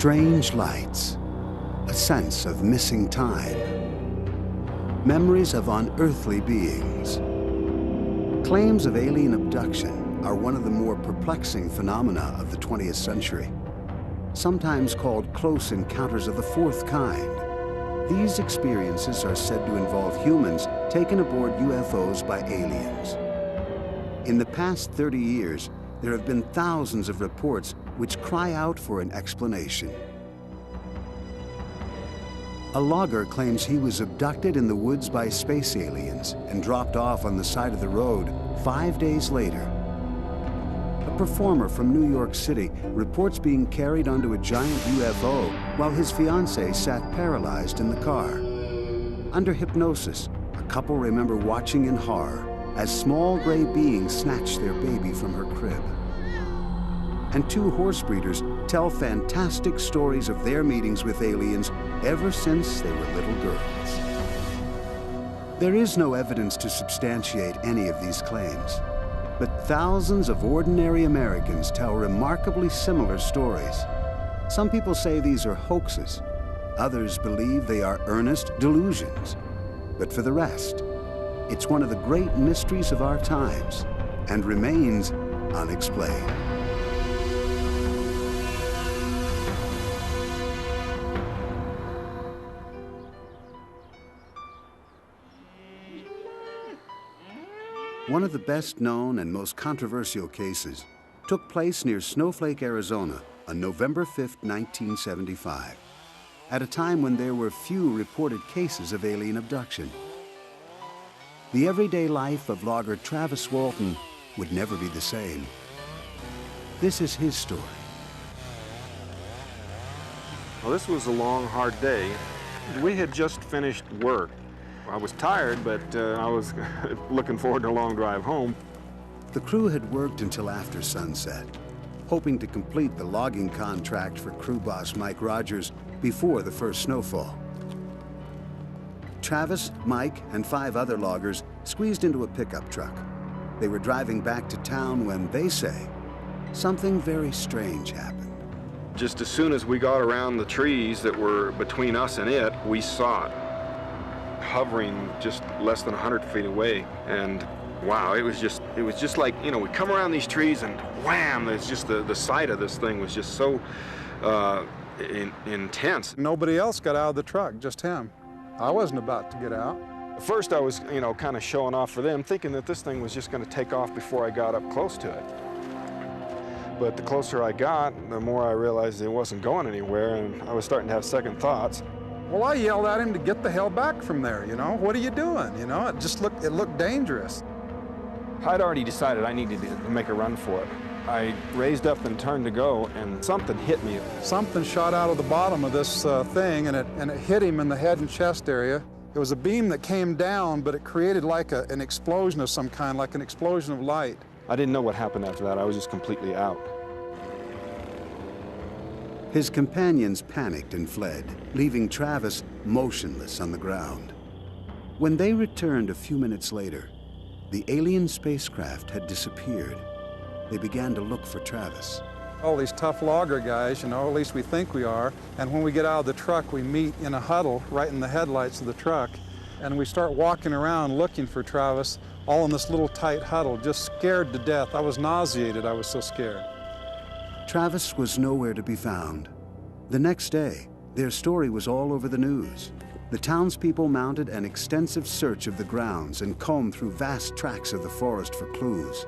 Strange lights, a sense of missing time, memories of unearthly beings. Claims of alien abduction are one of the more perplexing phenomena of the 20th century, sometimes called close encounters of the fourth kind. These experiences are said to involve humans taken aboard UFOs by aliens. In the past 30 years, there have been thousands of reports which cry out for an explanation. A logger claims he was abducted in the woods by space aliens and dropped off on the side of the road 5 days later. A performer from New York City reports being carried onto a giant UFO while his fiancée sat paralyzed in the car. Under hypnosis, a couple remember watching in horror as small gray beings snatched their baby from her crib. And two horse breeders tell fantastic stories of their meetings with aliens ever since they were little girls. There is no evidence to substantiate any of these claims, but thousands of ordinary Americans tell remarkably similar stories. Some people say these are hoaxes. Others believe they are earnest delusions. But for the rest, it's one of the great mysteries of our times and remains unexplained. One of the best known and most controversial cases took place near Snowflake, Arizona on November 5, 1975, at a time when there were few reported cases of alien abduction. The everyday life of logger Travis Walton would never be the same. This is his story. Well, this was a long, hard day. We had just finished work. I was tired, but I was looking forward to a long drive home. The crew had worked until after sunset, hoping to complete the logging contract for crew boss Mike Rogers before the first snowfall. Travis, Mike, and 5 other loggers squeezed into a pickup truck. They were driving back to town when, they say, something very strange happened. Just as soon as we got around the trees that were between us and it, we saw it hovering just less than 100 feet away. And wow, it was just like, you know, we come around these trees and wham, it's just the sight of this thing was just so intense. Nobody else got out of the truck, just him. I wasn't about to get out. At first I was, you know, kind of showing off for them, thinking that this thing was just going to take off before I got up close to it. But the closer I got, the more I realized it wasn't going anywhere, and I was starting to have second thoughts. Well, I yelled at him to get the hell back from there, you know? What are you doing? You know, it looked dangerous. I'd already decided I needed to make a run for it. I raised up and turned to go, and something hit me. Something shot out of the bottom of this thing, and it hit him in the head and chest area. It was a beam that came down, but it created like an explosion of some kind, like an explosion of light. I didn't know what happened after that. I was just completely out. His companions panicked and fled, leaving Travis motionless on the ground. When they returned a few minutes later, the alien spacecraft had disappeared. They began to look for Travis. All these tough logger guys, you know, at least we think we are, and when we get out of the truck, we meet in a huddle right in the headlights of the truck, and we start walking around looking for Travis, all in this little tight huddle, just scared to death. I was nauseated, I was so scared. Travis was nowhere to be found. The next day, their story was all over the news. The townspeople mounted an extensive search of the grounds and combed through vast tracts of the forest for clues.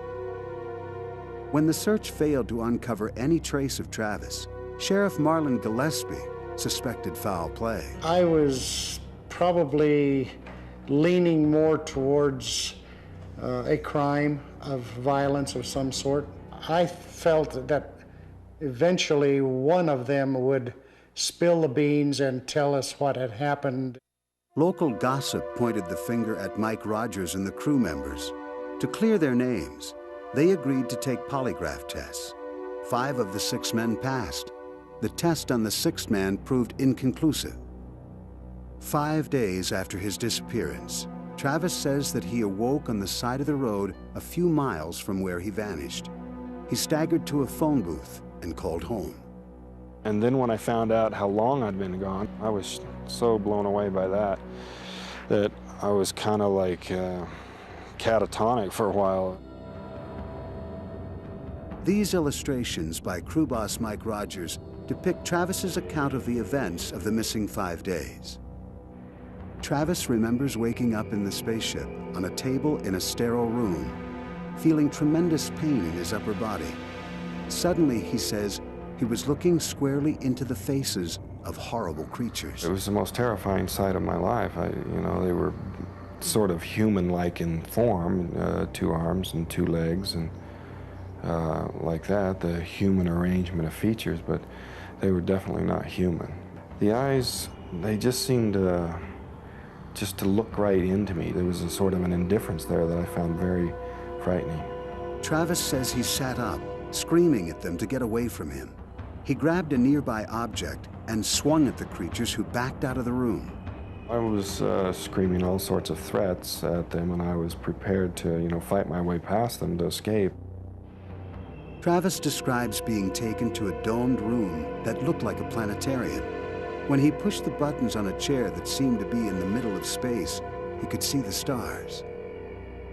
When the search failed to uncover any trace of Travis, Sheriff Marlon Gillespie suspected foul play. I was probably leaning more towards a crime of violence of some sort. I felt that eventually one of them would spill the beans and tell us what had happened. Local gossip pointed the finger at Mike Rogers and the crew members. To clear their names, they agreed to take polygraph tests. 5 of the 6 men passed. The test on the 6th man proved inconclusive. 5 days after his disappearance, Travis says that he awoke on the side of the road a few miles from where he vanished. He staggered to a phone booth and called home. And then when I found out how long I'd been gone, I was so blown away by that I was kind of like catatonic for a while. These illustrations by crew boss Mike Rogers depict Travis's account of the events of the missing 5 days. Travis remembers waking up in the spaceship on a table in a sterile room, feeling tremendous pain in his upper body. Suddenly, he says, he was looking squarely into the faces of horrible creatures. It was the most terrifying sight of my life. They were sort of human-like in form, 2 arms and 2 legs, and like that, the human arrangement of features, but they were definitely not human. The eyes, they just seemed to look right into me. There was a sort of an indifference there that I found very frightening. Travis says he sat up, screaming at them to get away from him. He grabbed a nearby object and swung at the creatures who backed out of the room. I was screaming all sorts of threats at them, and I was prepared to, fight my way past them to escape. Travis describes being taken to a domed room that looked like a planetarium. When he pushed the buttons on a chair that seemed to be in the middle of space, he could see the stars.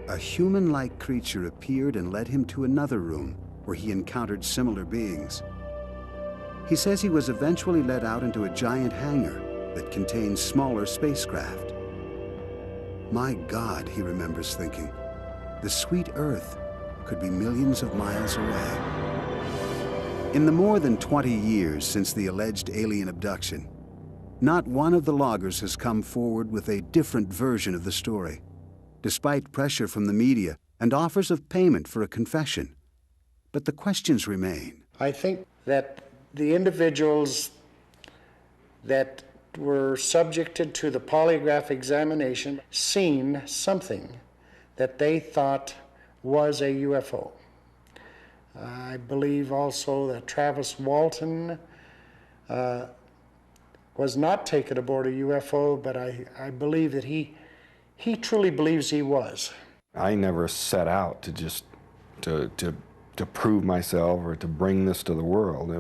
A human-like creature appeared and led him to another room where he encountered similar beings. He says he was eventually led out into a giant hangar that contained smaller spacecraft. My God, he remembers thinking, the sweet Earth could be millions of miles away. In the more than 20 years since the alleged alien abduction, not one of the loggers has come forward with a different version of the story, despite pressure from the media and offers of payment for a confession. But the questions remain. I think that the individuals that were subjected to the polygraph examination seen something that they thought was a UFO. I believe also that Travis Walton was not taken aboard a UFO, but I believe that he truly believes he was. I never set out to just to prove myself or to bring this to the world.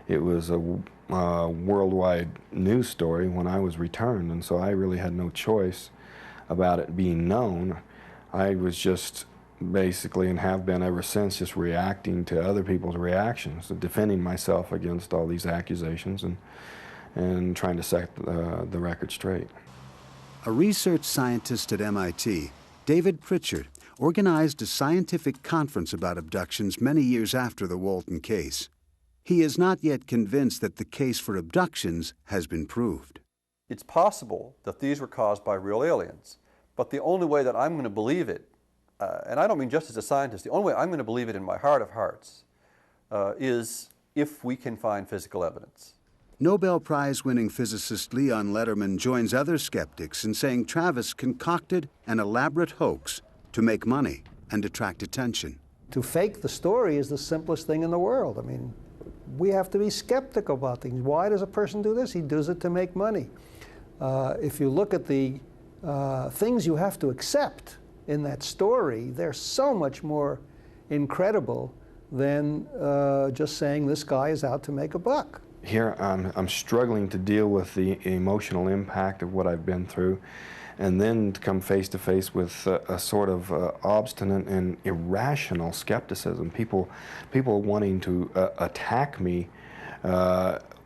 It was a worldwide news story when I was returned, and so I really had no choice about it being known. I was just basically, and have been ever since, just reacting to other people's reactions, defending myself against all these accusations and trying to set the record straight. A research scientist at MIT, David Pritchard, organized a scientific conference about abductions many years after the Walton case. He is not yet convinced that the case for abductions has been proved. It's possible that these were caused by real aliens, but the only way that I'm going to believe it, and I don't mean just as a scientist, the only way I'm going to believe it in my heart of hearts is if we can find physical evidence. Nobel Prize-winning physicist Leon Lederman joins other skeptics in saying Travis concocted an elaborate hoax to make money and attract attention. To fake the story is the simplest thing in the world. I mean, we have to be skeptical about things. Why does a person do this? He does it to make money. If you look at the things you have to accept in that story, they're so much more incredible than just saying this guy is out to make a buck. Here I'm struggling to deal with the emotional impact of what I've been through, and then to come face to face with a sort of obstinate and irrational skepticism. People wanting to attack me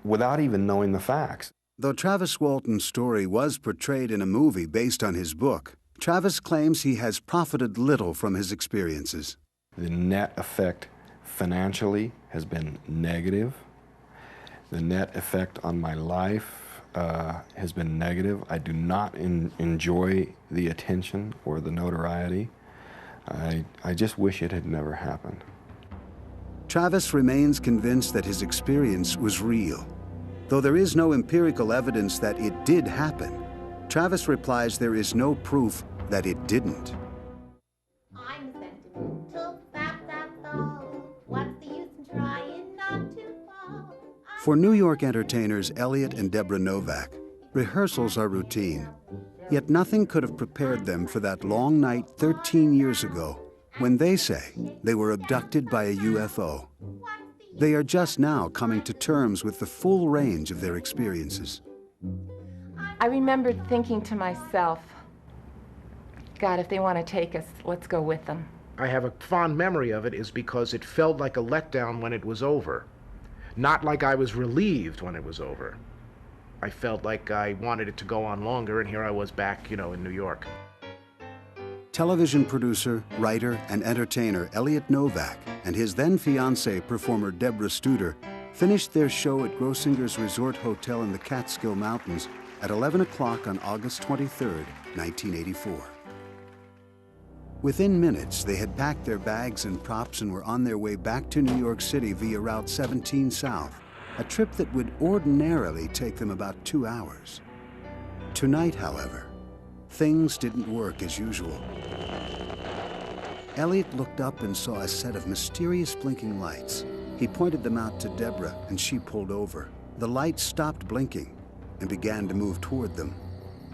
without even knowing the facts. Though Travis Walton's story was portrayed in a movie based on his book, Travis claims he has profited little from his experiences. The net effect financially has been negative. The net effect on my life has been negative. I do not enjoy the attention or the notoriety. I just wish it had never happened. Travis remains convinced that his experience was real. Though there is no empirical evidence that it did happen, Travis replies there is no proof that it didn't. I'm sentimental, that's all. What's the use in trying not to fall? For New York entertainers Elliot and Deborah Novak, rehearsals are routine. Yet nothing could have prepared them for that long night 13 years ago when they say they were abducted by a UFO. They are just now coming to terms with the full range of their experiences. I remembered thinking to myself, God, if they want to take us, let's go with them. I have a fond memory of it is because it felt like a letdown when it was over. Not like I was relieved when it was over. I felt like I wanted it to go on longer, and here I was back, in New York. Television producer, writer, and entertainer Elliot Novak and his then-fiancée performer Deborah Studer finished their show at Grossinger's Resort Hotel in the Catskill Mountains at 11 o'clock on August 23, 1984. Within minutes, they had packed their bags and props and were on their way back to New York City via Route 17 South, a trip that would ordinarily take them about 2 hours. Tonight, however, things didn't work as usual. Elliot looked up and saw a set of mysterious blinking lights. He pointed them out to Deborah, and she pulled over. The lights stopped blinking and began to move toward them.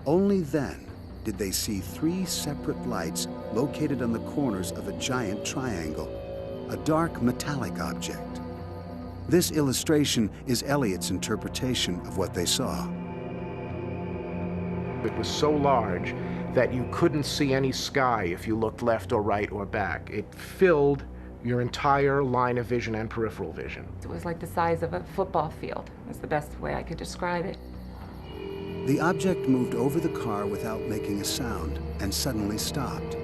Only then did they see 3 separate lights located on the corners of a giant triangle, a dark metallic object. This illustration is Elliot's interpretation of what they saw. It was so large that you couldn't see any sky if you looked left or right or back. It filled your entire line of vision and peripheral vision. It was like the size of a football field. That's the best way I could describe it. The object moved over the car without making a sound and suddenly stopped,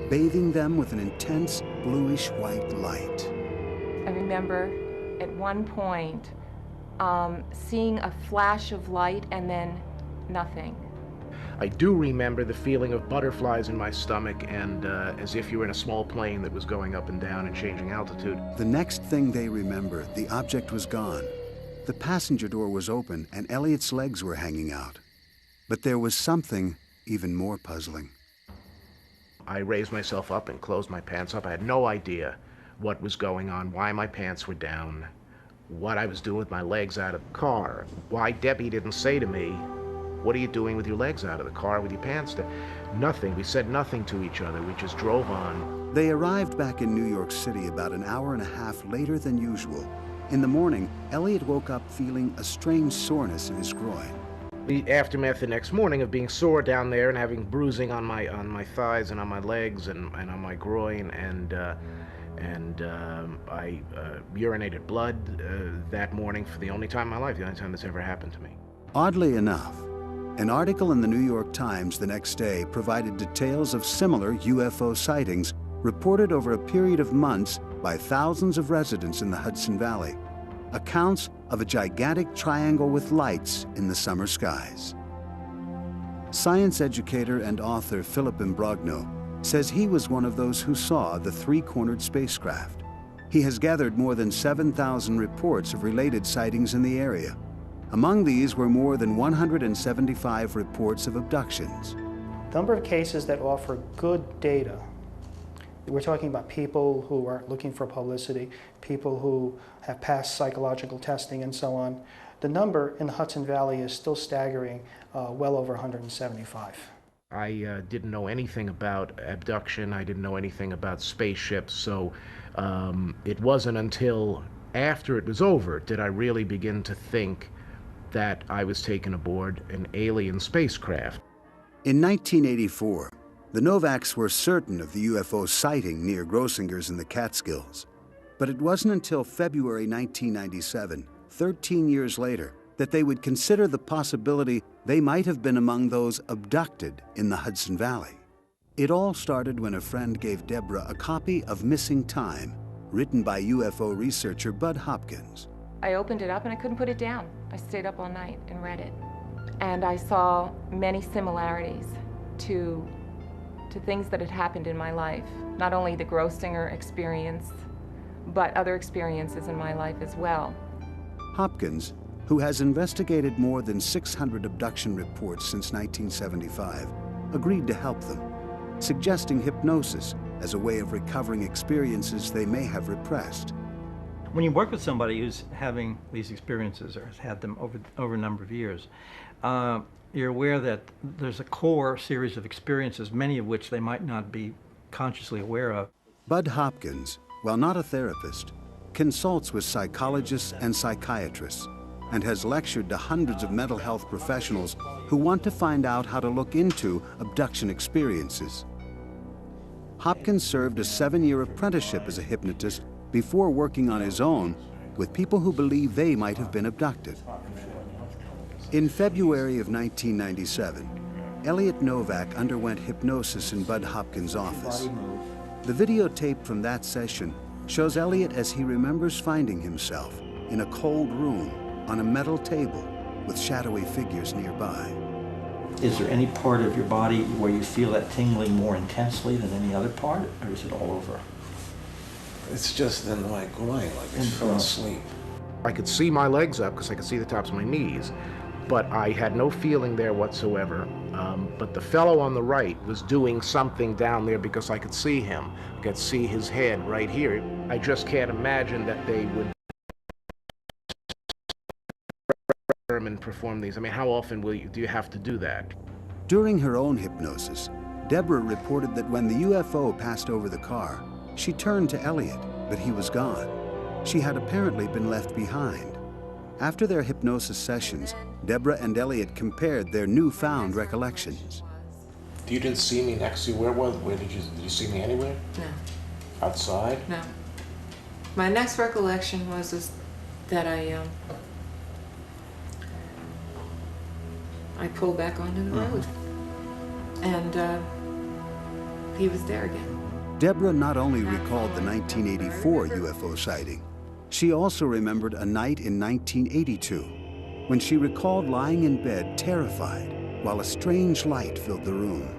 bathing them with an intense bluish-white light. I remember at one point seeing a flash of light and then nothing. I do remember the feeling of butterflies in my stomach and as if you were in a small plane that was going up and down and changing altitude. The next thing they remember, the object was gone. The passenger door was open and Elliot's legs were hanging out. But there was something even more puzzling. I raised myself up and closed my pants up. I had no idea what was going on, why my pants were down, what I was doing with my legs out of the car, why Debbie didn't say to me, "What are you doing with your legs out of the car with your pants down?" Nothing. We said nothing to each other. We just drove on. They arrived back in New York City about an hour and a half later than usual. In the morning, Elliot woke up feeling a strange soreness in his groin. The aftermath the next morning of being sore down there and having bruising on my thighs and on my legs and on my groin, and I urinated blood that morning for the only time in my life, the only time this ever happened to me. Oddly enough, an article in the New York Times the next day provided details of similar UFO sightings reported over a period of months by thousands of residents in the Hudson Valley. Accounts of a gigantic triangle with lights in the summer skies. Science educator and author Philip Imbrogno says he was one of those who saw the 3-cornered spacecraft. He has gathered more than 7,000 reports of related sightings in the area. Among these were more than 175 reports of abductions. Number of cases that offer good data. We're talking about people who are looking for publicity, people who have passed psychological testing and so on. The number in the Hudson Valley is still staggering, well over 175. I didn't know anything about abduction. I didn't know anything about spaceships, so it wasn't until after it was over did I really begin to think that I was taken aboard an alien spacecraft. In 1984, the Novaks were certain of the UFO sighting near Grossinger's in the Catskills. But it wasn't until February 1997, 13 years later, that they would consider the possibility they might have been among those abducted in the Hudson Valley. It all started when a friend gave Deborah a copy of Missing Time, written by UFO researcher Bud Hopkins. I opened it up and I couldn't put it down. I stayed up all night and read it. And I saw many similarities to things that had happened in my life. Not only the Grossinger experience, but other experiences in my life as well. Hopkins, who has investigated more than 600 abduction reports since 1975, agreed to help them, suggesting hypnosis as a way of recovering experiences they may have repressed. When you work with somebody who's having these experiences or has had them over a number of years, you're aware that there's a core series of experiences, many of which they might not be consciously aware of. Bud Hopkins, while not a therapist, consults with psychologists and psychiatrists, and has lectured to hundreds of mental health professionals who want to find out how to look into abduction experiences. Hopkins served a 7-year apprenticeship as a hypnotist before working on his own with people who believe they might have been abducted. In February of 1997, Elliot Novak underwent hypnosis in Bud Hopkins' office. The videotape from that session shows Elliot as he remembers finding himself in a cold room on a metal table with shadowy figures nearby. Is there any part of your body where you feel that tingling more intensely than any other part, or is it all over? It's just in my groin, like I fell asleep. I could see my legs up because I could see the tops of my knees, but I had no feeling there whatsoever. But the fellow on the right was doing something down there because I could see him. I could see his head right here. I just can't imagine that they would and perform these. I mean, how often do you have to do that? During her own hypnosis, Deborah reported that when the UFO passed over the car, she turned to Elliot, but he was gone. She had apparently been left behind. After their hypnosis sessions, Deborah and Elliot compared their newfound recollections. You didn't see me next to you. Where did you see me anywhere? No. Outside? No. My next recollection was that I pulled back onto the road, and he was there again. Deborah not only recalled the 1984 UFO sighting, she also remembered a night in 1982 when she recalled lying in bed terrified while a strange light filled the room.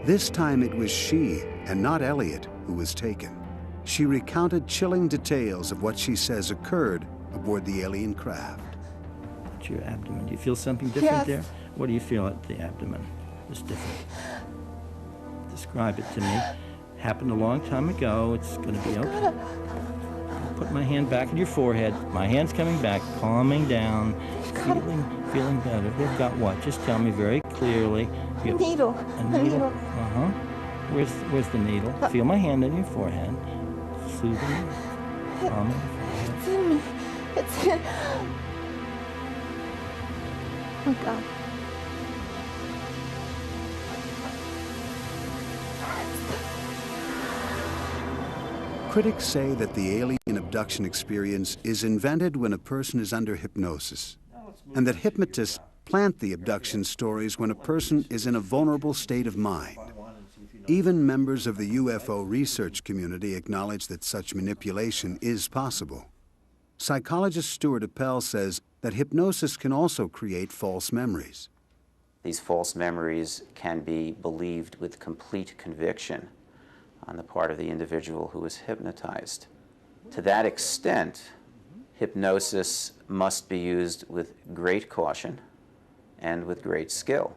This time it was she and not Elliot who was taken. She recounted chilling details of what she says occurred aboard the alien craft. At your abdomen, do you feel something different Yes. there? What do you feel at the abdomen? It's different. Describe it to me. Happened a long time ago. It's going to be okay. I'll put my hand back at your forehead. My hand's coming back, calming down, feeling better. They've got what? Just tell me very clearly. A needle. A needle? Uh-huh. Where's the needle? Feel my hand on your forehead. Soothing, calming. It's in me. It's in. Oh, God. Critics say that the alien abduction experience is invented when a person is under hypnosis, and that hypnotists plant the abduction stories when a person is in a vulnerable state of mind. Even members of the UFO research community acknowledge that such manipulation is possible. Psychologist Stuart Appel says that hypnosis can also create false memories. These false memories can be believed with complete conviction on the part of the individual who is hypnotized. To that extent, hypnosis must be used with great caution and with great skill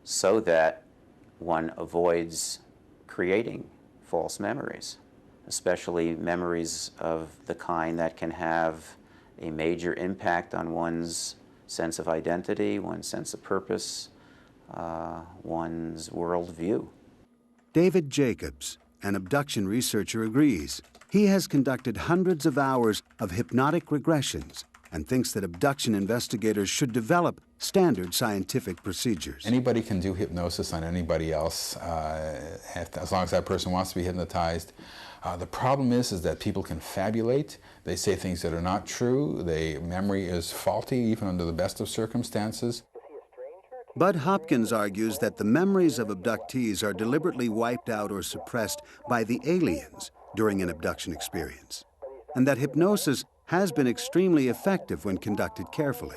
so that one avoids creating false memories, especially memories of the kind that can have a major impact on one's sense of identity, one's sense of purpose, one's worldview. David Jacobs, an abduction researcher, agrees. He has conducted hundreds of hours of hypnotic regressions and thinks that abduction investigators should develop standard scientific procedures. Anybody can do hypnosis on anybody else as long as that person wants to be hypnotized. The problem is that people can fabulate. They say things that are not true. Their memory is faulty even under the best of circumstances. Bud Hopkins argues that the memories of abductees are deliberately wiped out or suppressed by the aliens during an abduction experience, and that hypnosis has been extremely effective when conducted carefully.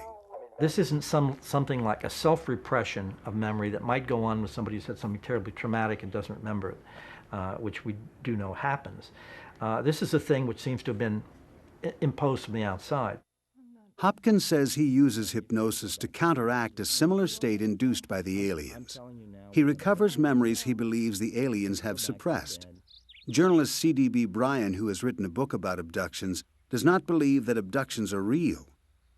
This isn't something like a self-repression of memory that might go on with somebody who said something terribly traumatic and doesn't remember it, which we do know happens. This is a thing which seems to have been imposed from the outside. Hopkins says he uses hypnosis to counteract a similar state induced by the aliens. He recovers memories he believes the aliens have suppressed. Journalist C.D.B. Bryan, who has written a book about abductions, does not believe that abductions are real,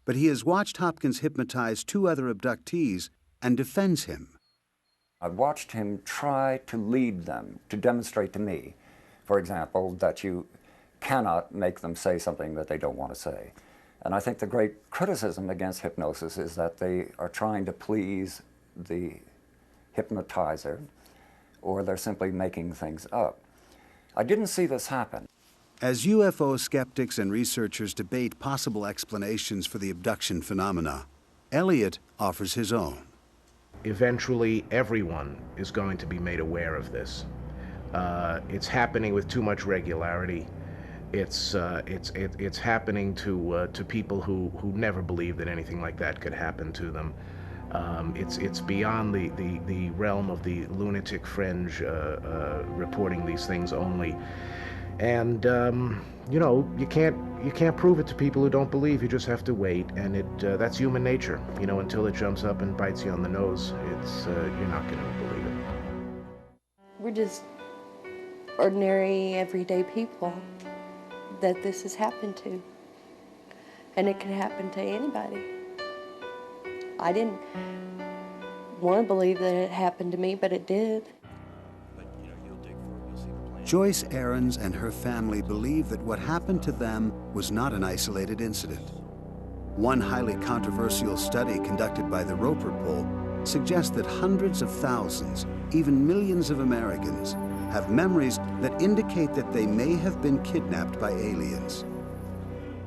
but he has watched Hopkins hypnotize 2 other abductees and defends him. I've watched him try to lead them, to demonstrate to me, for example, that you cannot make them say something that they don't want to say. And I think the great criticism against hypnosis is that they are trying to please the hypnotizer, or they're simply making things up. I didn't see this happen. As UFO skeptics and researchers debate possible explanations for the abduction phenomena, Elliot offers his own. Eventually, everyone is going to be made aware of this. It's happening with too much regularity. It's happening to people who never believed that anything like that could happen to them. It's beyond the realm of the lunatic fringe reporting these things only. And you know, you can't prove it to people who don't believe. You just have to wait, and that's human nature. You know, until it jumps up and bites you on the nose, you're not going to believe it. We're just ordinary, everyday people that this has happened to, and it can happen to anybody. I didn't want to believe that it happened to me, but it did. Joyce Ahrens and her family believe that what happened to them was not an isolated incident. One highly controversial study conducted by the Roper poll suggests that hundreds of thousands, even millions of Americans, have memories that indicate that they may have been kidnapped by aliens.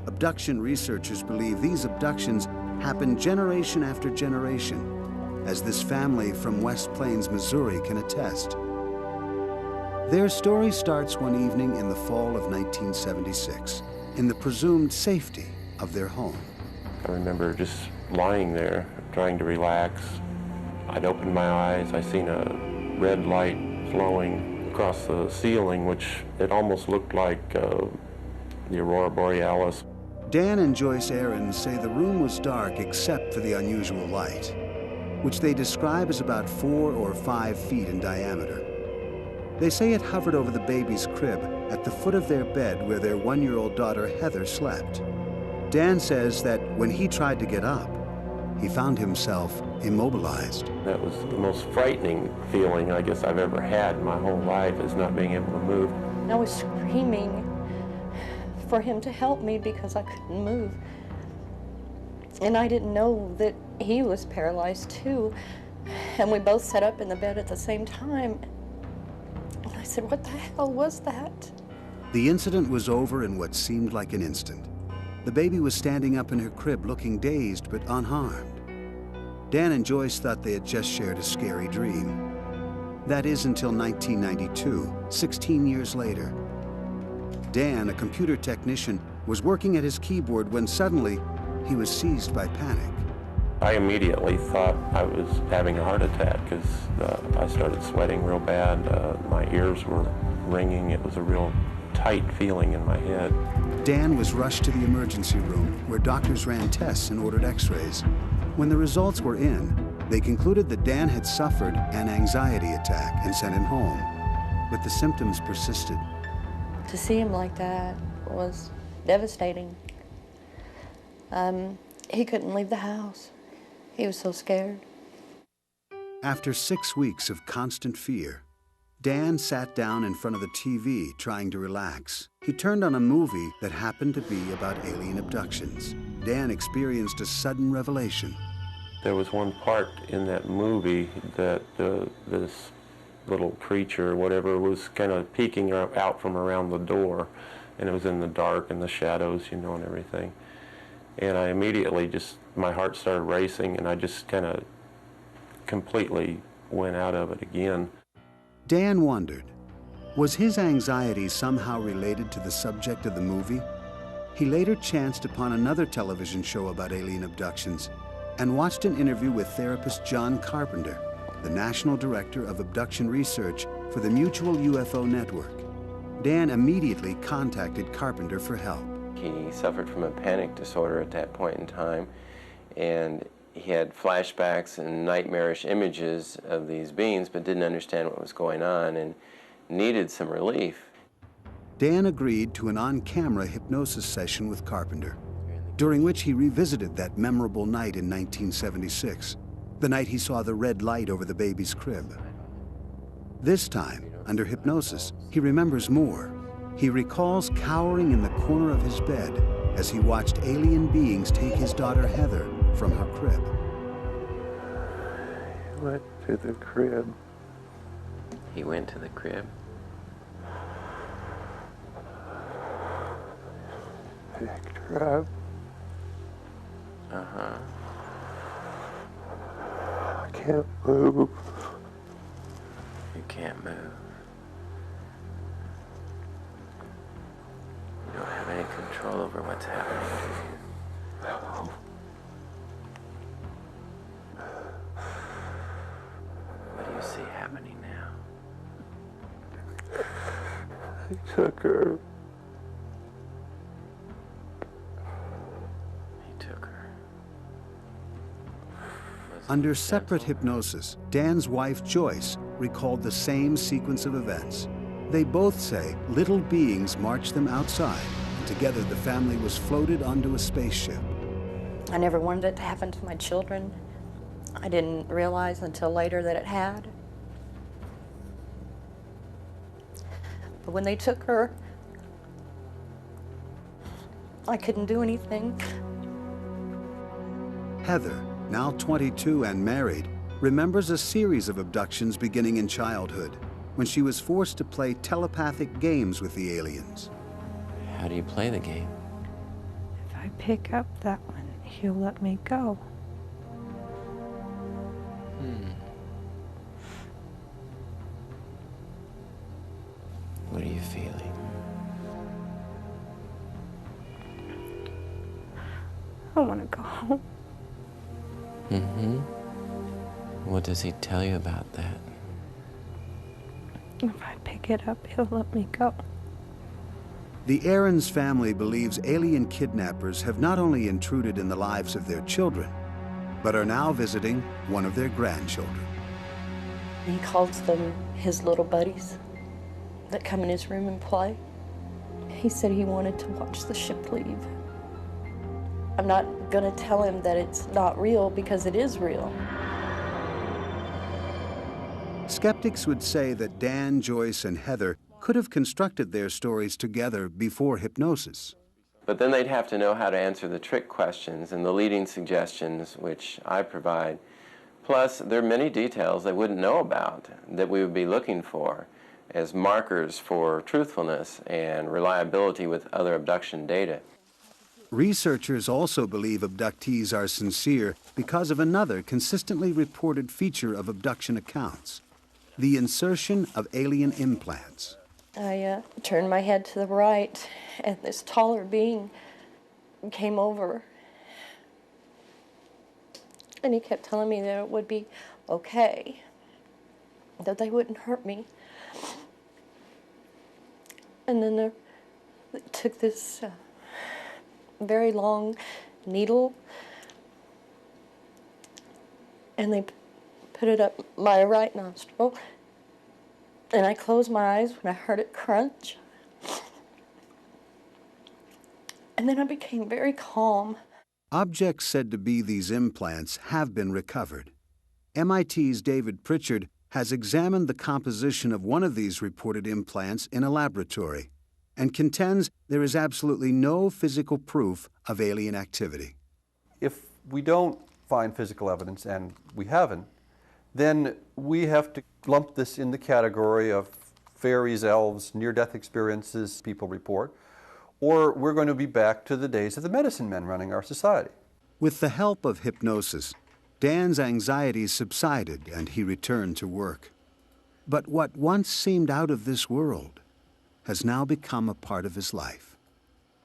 Abduction researchers believe these abductions happen generation after generation, as this family from West Plains, Missouri can attest. Their story starts one evening in the fall of 1976, in the presumed safety of their home. I remember just lying there, trying to relax. I'd opened my eyes, I seen a red light flowing across the ceiling, which it almost looked like the Aurora Borealis. Dan and Joyce Ahrens say the room was dark except for the unusual light, which they describe as about 4 or 5 feet in diameter. They say it hovered over the baby's crib at the foot of their bed where their 1-year-old daughter Heather slept. Dan says that when he tried to get up, he found himself immobilized. That was the most frightening feeling I guess I've ever had in my whole life, is not being able to move. I was screaming for him to help me because I couldn't move. And I didn't know that he was paralyzed too. And we both sat up in the bed at the same time. And I said, "What the hell was that?" The incident was over in what seemed like an instant. The baby was standing up in her crib looking dazed but unharmed. Dan and Joyce thought they had just shared a scary dream. That is until 1992, 16 years later. Dan, a computer technician, was working at his keyboard when suddenly he was seized by panic. I immediately thought I was having a heart attack because I started sweating real bad. My ears were ringing. It was a real tight feeling in my head. Dan was rushed to the emergency room where doctors ran tests and ordered x-rays. When the results were in, they concluded that Dan had suffered an anxiety attack and sent him home, but the symptoms persisted. To see him like that was devastating. He couldn't leave the house. He was so scared. After 6 weeks of constant fear, Dan sat down in front of the TV trying to relax. He turned on a movie that happened to be about alien abductions. Dan experienced a sudden revelation. There was one part in that movie that this little creature, whatever, was kind of peeking out from around the door, and it was in the dark and the shadows, you know, and everything. And I immediately my heart started racing, and I just kind of completely went out of it again. Dan wondered, was his anxiety somehow related to the subject of the movie? He later chanced upon another television show about alien abductions and watched an interview with therapist John Carpenter, the National Director of Abduction Research for the Mutual UFO Network. Dan immediately contacted Carpenter for help. He suffered from a panic disorder at that point in time, and he had flashbacks and nightmarish images of these beings, but didn't understand what was going on and needed some relief. Dan agreed to an on-camera hypnosis session with Carpenter, during which he revisited that memorable night in 1976, the night he saw the red light over the baby's crib. This time, under hypnosis, he remembers more. He recalls cowering in the corner of his bed as he watched alien beings take his daughter Heather from her crib. He went to the crib. He went to the crib. Picked her up. Uh-huh. I can't move. You can't move. You don't have any control over what's happening to you. No. What do you see happening now? He took her. He took her. Under separate hypnosis, Dan's wife, Joyce, recalled the same sequence of events. They both say little beings marched them outside, and together the family was floated onto a spaceship. I never wanted it to happen to my children. I didn't realize until later that it had. But when they took her, I couldn't do anything. Heather, now 22 and married, remembers a series of abductions beginning in childhood, when she was forced to play telepathic games with the aliens. How do you play the game? If I pick up that one, he'll let me go. What are you feeling? I want to go home. Mm-hmm. What does he tell you about that? If I pick it up, he'll let me go. The Aarons family believes alien kidnappers have not only intruded in the lives of their children, but are now visiting one of their grandchildren. He calls them his little buddies that come in his room and play. He said he wanted to watch the ship leave. I'm not gonna tell him that it's not real because it is real. Skeptics would say that Dan, Joyce, and Heather could have constructed their stories together before hypnosis. But then they'd have to know how to answer the trick questions and the leading suggestions, which I provide. Plus, there are many details they wouldn't know about that we would be looking for as markers for truthfulness and reliability with other abduction data. Researchers also believe abductees are sincere because of another consistently reported feature of abduction accounts: the insertion of alien implants. I turned my head to the right, and this taller being came over. And he kept telling me that it would be okay, that they wouldn't hurt me. And then they took this very long needle, and they put it up my right nostril, and I closed my eyes when I heard it crunch. And then I became very calm. Objects said to be these implants have been recovered. MIT's David Pritchard has examined the composition of one of these reported implants in a laboratory and contends there is absolutely no physical proof of alien activity. If we don't find physical evidence, and we haven't, then we have to lump this in the category of fairies, elves, near-death experiences people report, or we're going to be back to the days of the medicine men running our society. With the help of hypnosis, Dan's anxieties subsided and he returned to work. But what once seemed out of this world has now become a part of his life.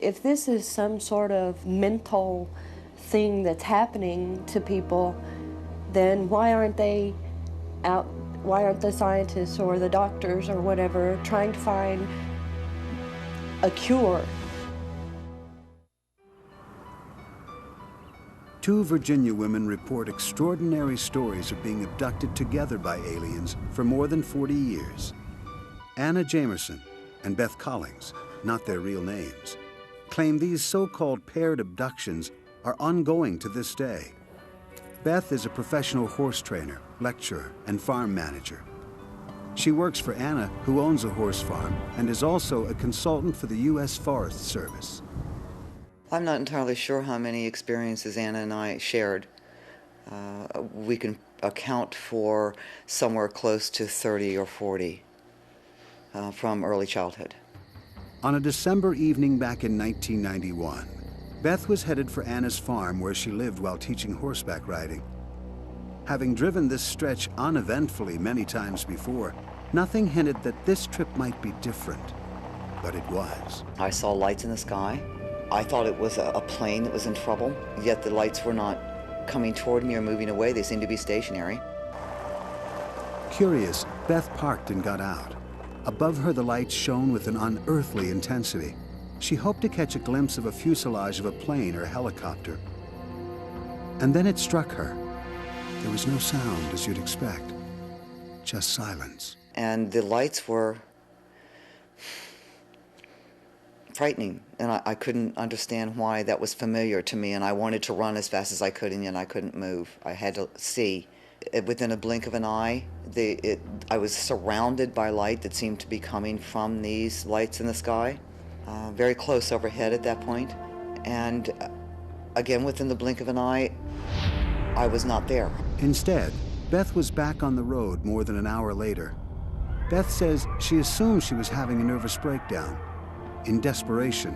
If this is some sort of mental thing that's happening to people, then why aren't the scientists or the doctors or whatever trying to find a cure? Two Virginia women report extraordinary stories of being abducted together by aliens for more than 40 years. Anna Jamerson and Beth Collings, not their real names, claim these so-called paired abductions are ongoing to this day. Beth is a professional horse trainer, lecturer, and farm manager. She works for Anna, who owns a horse farm, and is also a consultant for the U.S. Forest Service. I'm not entirely sure how many experiences Anna and I shared. We can account for somewhere close to 30 or 40 from early childhood. On a December evening back in 1991, Beth was headed for Anna's farm where she lived while teaching horseback riding. Having driven this stretch uneventfully many times before, nothing hinted that this trip might be different, but it was. I saw lights in the sky. I thought it was a plane that was in trouble, yet the lights were not coming toward me or moving away. They seemed to be stationary. Curious, Beth parked and got out. Above her, the lights shone with an unearthly intensity. She hoped to catch a glimpse of a fuselage of a plane or helicopter. And then it struck her. There was no sound, as you'd expect, just silence. And the lights were frightening, and I couldn't understand why that was familiar to me, and I wanted to run as fast as I could, and yet I couldn't move. I had to see. Within a blink of an eye, I was surrounded by light that seemed to be coming from these lights in the sky, very close overhead at that point. And again, within the blink of an eye, I was not there. Instead, Beth was back on the road more than an hour later. Beth says she assumed she was having a nervous breakdown. In desperation,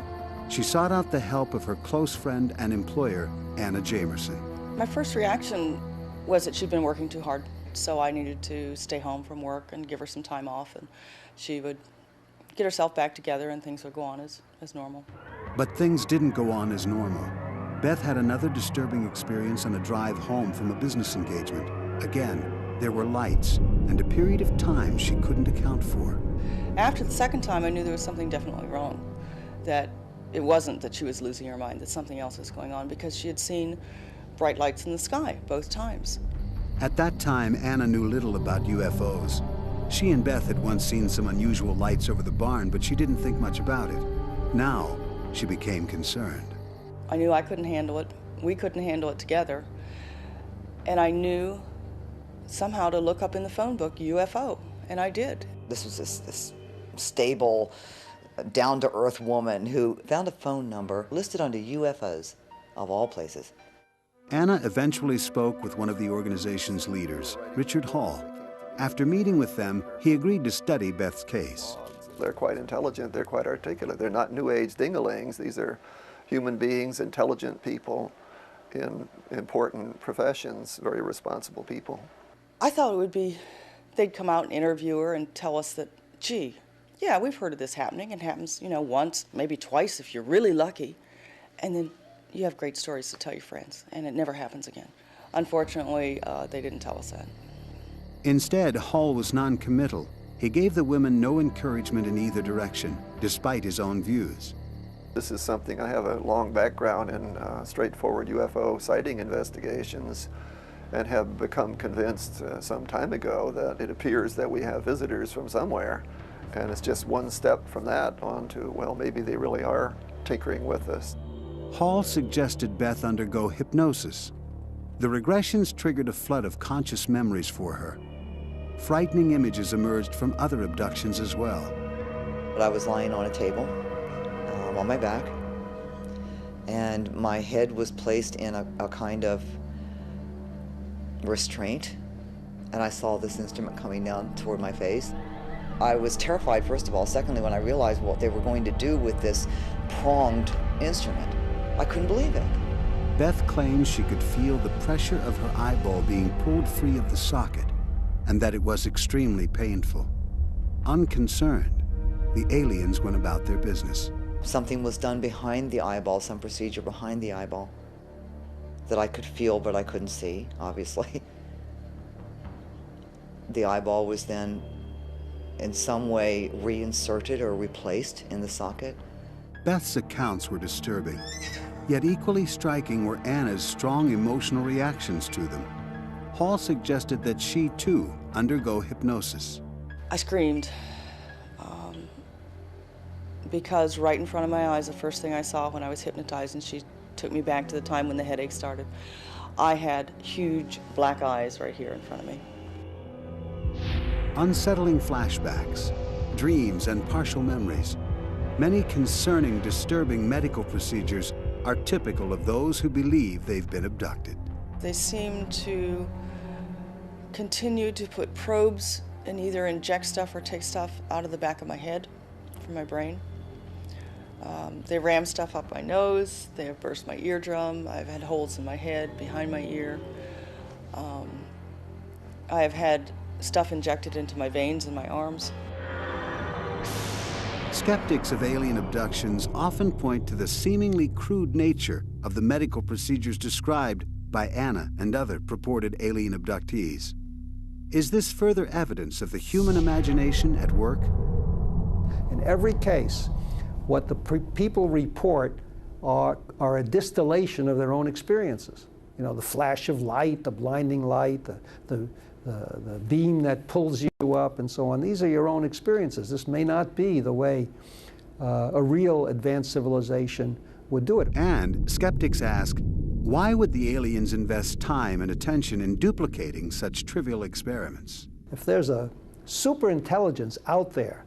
she sought out the help of her close friend and employer, Anna Jamerson. My first reaction was that she'd been working too hard, so I needed to stay home from work and give her some time off, and she would get herself back together and things would go on as normal. But things didn't go on as normal. Beth had another disturbing experience on a drive home from a business engagement. Again, there were lights and a period of time she couldn't account for. After the second time, I knew there was something definitely wrong, that it wasn't that she was losing her mind, that something else was going on, because she had seen bright lights in the sky both times. At that time, Anna knew little about UFOs. She and Beth had once seen some unusual lights over the barn, but she didn't think much about it. Now, she became concerned. I knew I couldn't handle it. We couldn't handle it together. And I knew somehow to look up in the phone book UFO, and I did. This was this stable, down-to-earth woman who found a phone number listed under UFOs, of all places. Anna eventually spoke with one of the organization's leaders, Richard Hall. After meeting with them, he agreed to study Beth's case. They're quite intelligent, they're quite articulate. They're not New Age ding-a-lings. These are human beings, intelligent people in important professions, very responsible people. I thought it would be, they'd come out and interview her and tell us that, gee, yeah, we've heard of this happening. It happens, once, maybe twice if you're really lucky. And then you have great stories to tell your friends, and it never happens again. Unfortunately, they didn't tell us that. Instead, Hall was non-committal. He gave the women no encouragement in either direction, despite his own views. This is something, I have a long background in straightforward UFO sighting investigations, and have become convinced some time ago that it appears that we have visitors from somewhere. And it's just one step from that on to, well, maybe they really are tinkering with us. Hall suggested Beth undergo hypnosis. The regressions triggered a flood of conscious memories for her. Frightening images emerged from other abductions as well. But I was lying on a table, on my back, and my head was placed in a kind of restraint, and I saw this instrument coming down toward my face. I was terrified, first of all. Secondly, when I realized what they were going to do with this pronged instrument, I couldn't believe it. Beth claims she could feel the pressure of her eyeball being pulled free of the socket, and that it was extremely painful. Unconcerned, the aliens went about their business. Something was done behind the eyeball, some procedure behind the eyeball that I could feel but I couldn't see, obviously. The eyeball was then in some way reinserted or replaced in the socket. Beth's accounts were disturbing, yet equally striking were Anna's strong emotional reactions to them. Hall suggested that she, too, undergo hypnosis. I screamed because right in front of my eyes, the first thing I saw when I was hypnotized, and she took me back to the time when the headache started, I had huge black eyes right here in front of me. unsettling flashbacks, dreams, and partial memories. Many concerning, disturbing medical procedures are typical of those who believe they've been abducted. They seem to continue to put probes and either inject stuff or take stuff out of the back of my head from my brain. They ram stuff up my nose, they have burst my eardrum, I've had holes in my head, behind my ear. I have had stuff injected into my veins in my arms. Skeptics of alien abductions often point to the seemingly crude nature of the medical procedures described by Anna and other purported alien abductees. Is this further evidence of the human imagination at work? In every case, what the people report are a distillation of their own experiences. You know, the flash of light, the blinding light, the beam that pulls you up, and so on. These are your own experiences. This may not be the way a real advanced civilization would do it. And skeptics ask, why would the aliens invest time and attention in duplicating such trivial experiments? If there's a super intelligence out there,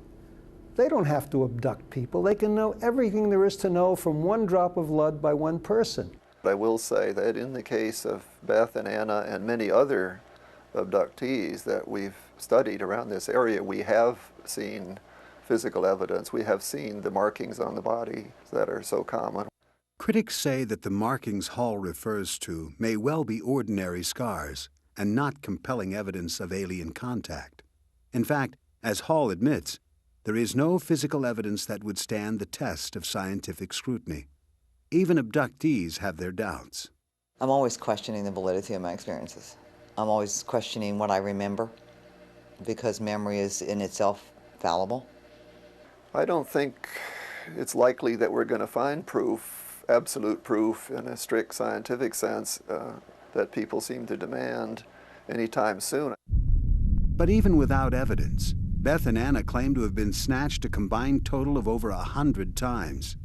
they don't have to abduct people. They can know everything there is to know from one drop of blood by one person. I will say that in the case of Beth and Anna and many other abductees that we've studied around this area, we have seen physical evidence. We have seen the markings on the body that are so common. Critics say that the markings Hall refers to may well be ordinary scars and not compelling evidence of alien contact. In fact, as Hall admits, there is no physical evidence that would stand the test of scientific scrutiny. Even abductees have their doubts. I'm always questioning the validity of my experiences. I'm always questioning what I remember, because memory is in itself fallible. I don't think it's likely that we're going to find proof, absolute proof in a strict scientific sense that people seem to demand anytime soon. But even without evidence, Beth and Anna claim to have been snatched a combined total of over 100 times.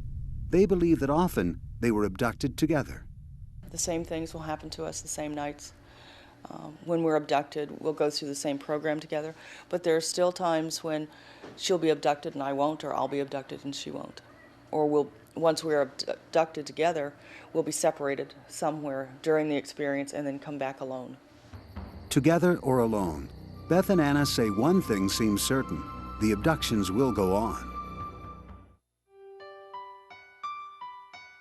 They believe that often they were abducted together. The same things will happen to us the same nights. When we're abducted, we'll go through the same program together, but there are still times when she'll be abducted and I won't, or I'll be abducted and she won't. Or once we're abducted together, we'll be separated somewhere during the experience and then come back alone. Together or alone, Beth and Anna say one thing seems certain: the abductions will go on.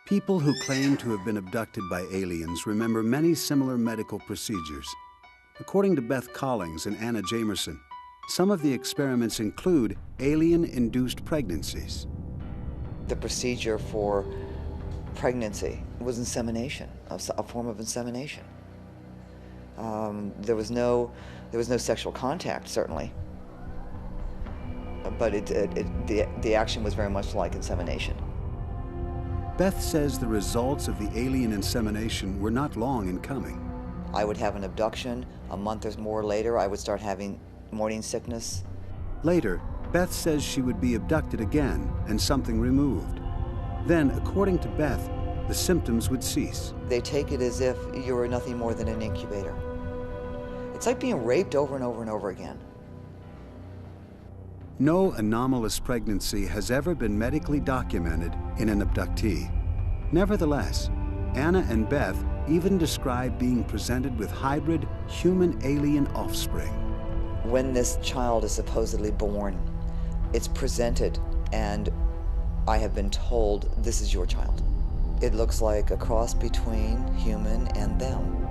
People who claim to have been abducted by aliens remember many similar medical procedures. According to Beth Collings and Anna Jamerson, some of the experiments include alien-induced pregnancies. The procedure for pregnancy was insemination, a form of insemination. There was no sexual contact, certainly, but the action was very much like insemination. Beth says the results of the alien insemination were not long in coming. I would have an abduction. A month or more later, I would start having morning sickness. Later, Beth says she would be abducted again and something removed. Then, according to Beth, the symptoms would cease. They take it as if you were nothing more than an incubator. It's like being raped over and over and over again. No anomalous pregnancy has ever been medically documented in an abductee. Nevertheless, Anna and Beth even describe being presented with hybrid human-alien offspring. When this child is supposedly born, it's presented, and I have been told, this is your child. It looks like a cross between human and them.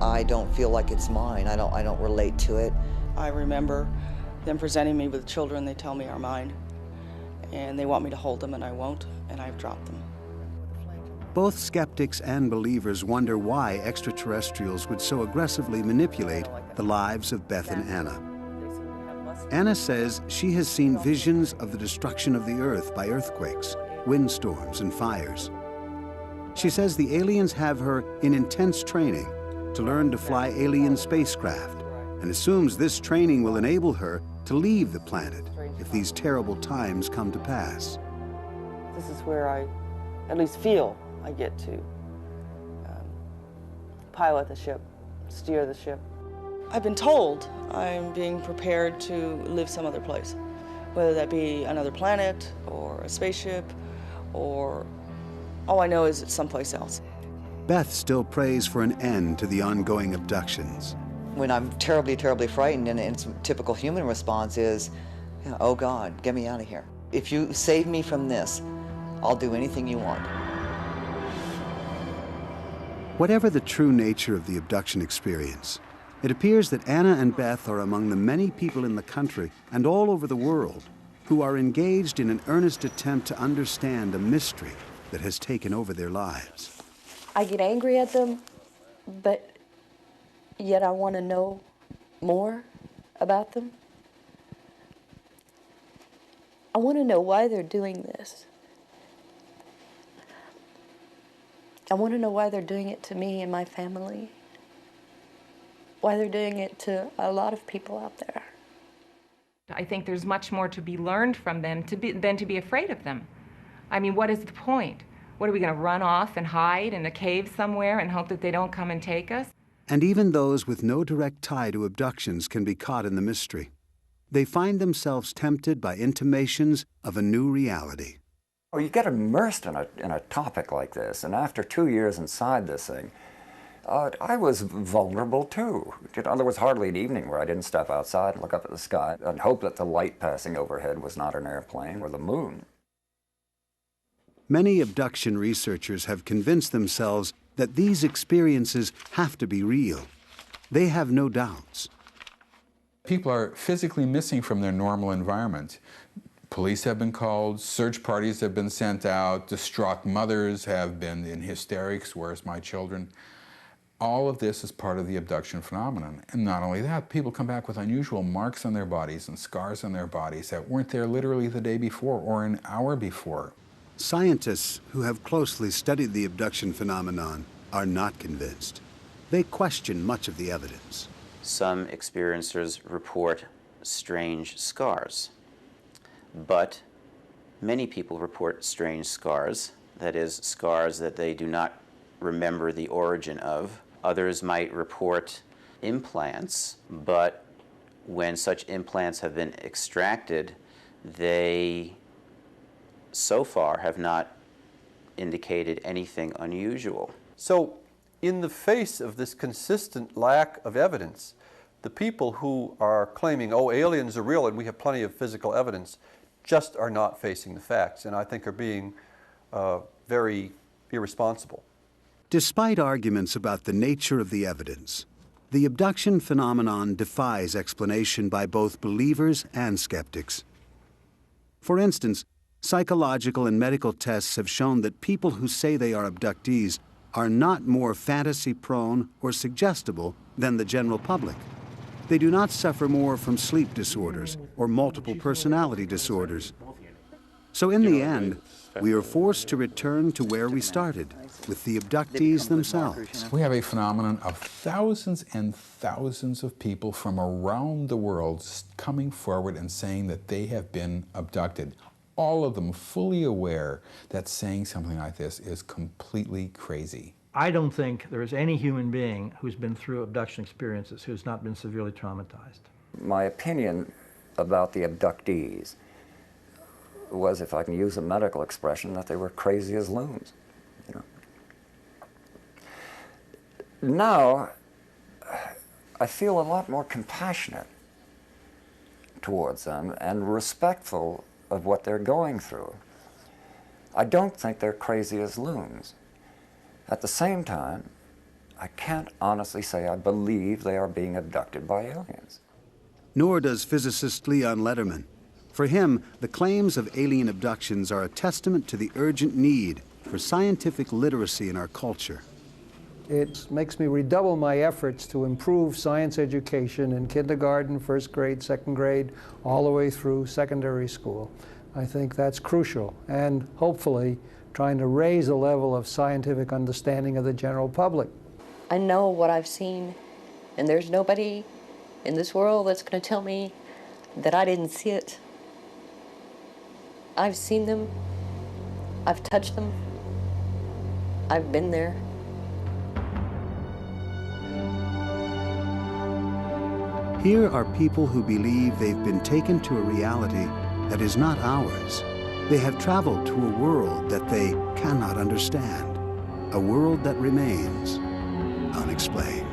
I don't feel like it's mine. I don't relate to it. I remember them presenting me with children they tell me are mine, and they want me to hold them and I won't, and I've dropped them. Both skeptics and believers wonder why extraterrestrials would so aggressively manipulate the lives of Beth and Anna. Anna says she has seen visions of the destruction of the Earth by earthquakes, windstorms, and fires. She says the aliens have her in intense training to learn to fly alien spacecraft, and assumes this training will enable her to leave the planet if these terrible times come to pass. This is where I at least feel I get to pilot the ship, steer the ship. I've been told I'm being prepared to live some other place, whether that be another planet or a spaceship, or all I know is it's someplace else. Beth still prays for an end to the ongoing abductions. When I'm terribly, terribly frightened, and it's typical human response is, you know, oh God, get me out of here. If you save me from this, I'll do anything you want. Whatever the true nature of the abduction experience, it appears that Anna and Beth are among the many people in the country and all over the world who are engaged in an earnest attempt to understand a mystery that has taken over their lives. I get angry at them, but yet I want to know more about them. I want to know why they're doing this. I want to know why they're doing it to me and my family. Why they're doing it to a lot of people out there. I think there's much more to be learned from them than to be afraid of them. I mean, what is the point? What, are we going to run off and hide in a cave somewhere and hope that they don't come and take us? And even those with no direct tie to abductions can be caught in the mystery. They find themselves tempted by intimations of a new reality. Oh, you get immersed in a topic like this, and after 2 years inside this thing, I was vulnerable too. You know, there was hardly an evening where I didn't step outside and look up at the sky and hope that the light passing overhead was not an airplane or the moon. Many abduction researchers have convinced themselves that these experiences have to be real. They have no doubts. People are physically missing from their normal environment. Police have been called, search parties have been sent out, distraught mothers have been in hysterics, where's my children? All of this is part of the abduction phenomenon. And not only that, people come back with unusual marks on their bodies and scars on their bodies that weren't there literally the day before or an hour before. Scientists who have closely studied the abduction phenomenon are not convinced. They question much of the evidence. Some experiencers report strange scars, but many people report strange scars, that is, scars that they do not remember the origin of. Others might report implants, but when such implants have been extracted, they so far have not indicated anything unusual. So, in the face of this consistent lack of evidence, the people who are claiming, oh, aliens are real and we have plenty of physical evidence, just are not facing the facts, and I think are being very irresponsible. Despite arguments about the nature of the evidence, the abduction phenomenon defies explanation by both believers and skeptics. For instance, psychological and medical tests have shown that people who say they are abductees are not more fantasy-prone or suggestible than the general public. They do not suffer more from sleep disorders or multiple personality disorders. So in the end, we are forced to return to where we started, with the abductees themselves. We have a phenomenon of thousands and thousands of people from around the world coming forward and saying that they have been abducted. All of them fully aware that saying something like this is completely crazy. I don't think there is any human being who's been through abduction experiences who's not been severely traumatized. My opinion about the abductees was, if I can use a medical expression, that they were crazy as loons. You know. Now, I feel a lot more compassionate towards them and respectful of what they're going through. I don't think they're crazy as loons. At the same time, I can't honestly say I believe they are being abducted by aliens. Nor does physicist Leon Lederman. For him, the claims of alien abductions are a testament to the urgent need for scientific literacy in our culture. It makes me redouble my efforts to improve science education in kindergarten, first grade, second grade, all the way through secondary school. I think that's crucial, and hopefully trying to raise the level of scientific understanding of the general public. I know what I've seen, and there's nobody in this world that's going to tell me that I didn't see it. I've seen them, I've touched them, I've been there. Here are people who believe they've been taken to a reality that is not ours. They have traveled to a world that they cannot understand, a world that remains unexplained.